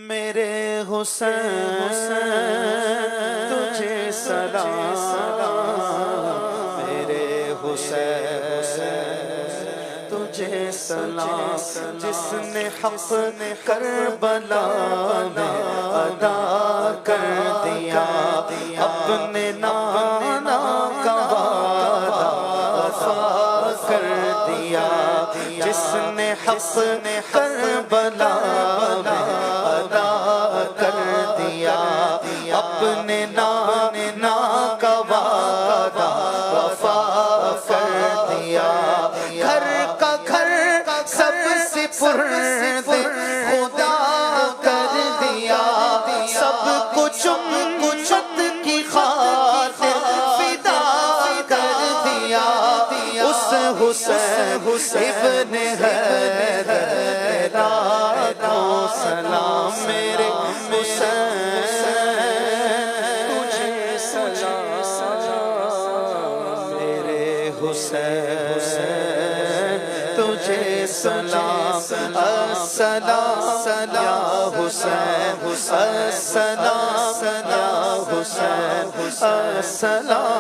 میرے حسین تجھے سلام، میرے حسین تجھے سلام، جس نے حق کربلا میں ادا کر دیا اپنے نانا کا وعدہ وفا کر دیا، جس نے حق کربلا میں ادا کر دیا اپنے نانا کا وعدہ وفا کر دیا، گھر کا گھر سب سے پرد خدا کر دیا، سب کچھ امت کی خاطر فدا کر دیا، اس حسین ابن حیدر کو سلام، میرے حسین تجھے سلام، میرے حسین تجھے سلام، السلام یا حسین، السلام یا حسین، السلام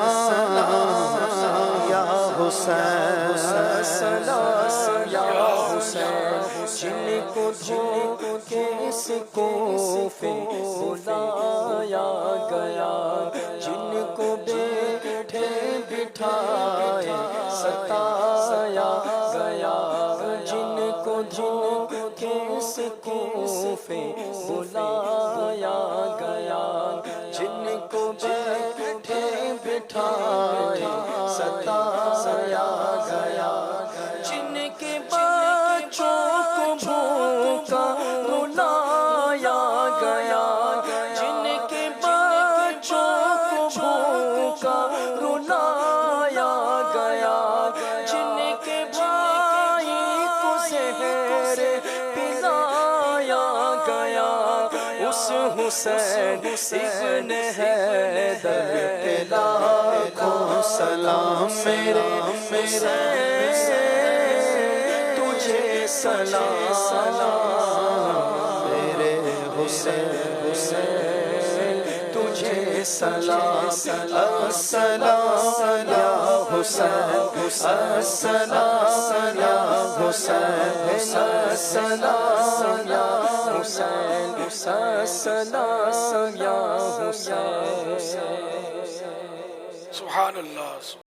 یا حسین، السلام یا حسین، جن کو دھوکے سے کوفے بلایا گیا، جن کو بیٹھے بٹھائے ستایا گیا، جن کو دھوکے سے کوفے بلایا گیا، جن کو بیٹھے بٹھائے ستایا گیا، جن کے بچوں کو بھوکا رلایا گیا، جن کے بچوں کو بھوکا رلایا گیا، جن کے بھائی کو زہر پلایا گیا، اس حسین ابن حیدر کے لاکھوں سلام، میرے حسین تجھے سلام، میرے حسین تجھے سلام، السلام یا حسین، السلام یا حسین، السلام یا حسین، السلام یا حسین، سبحان اللہ۔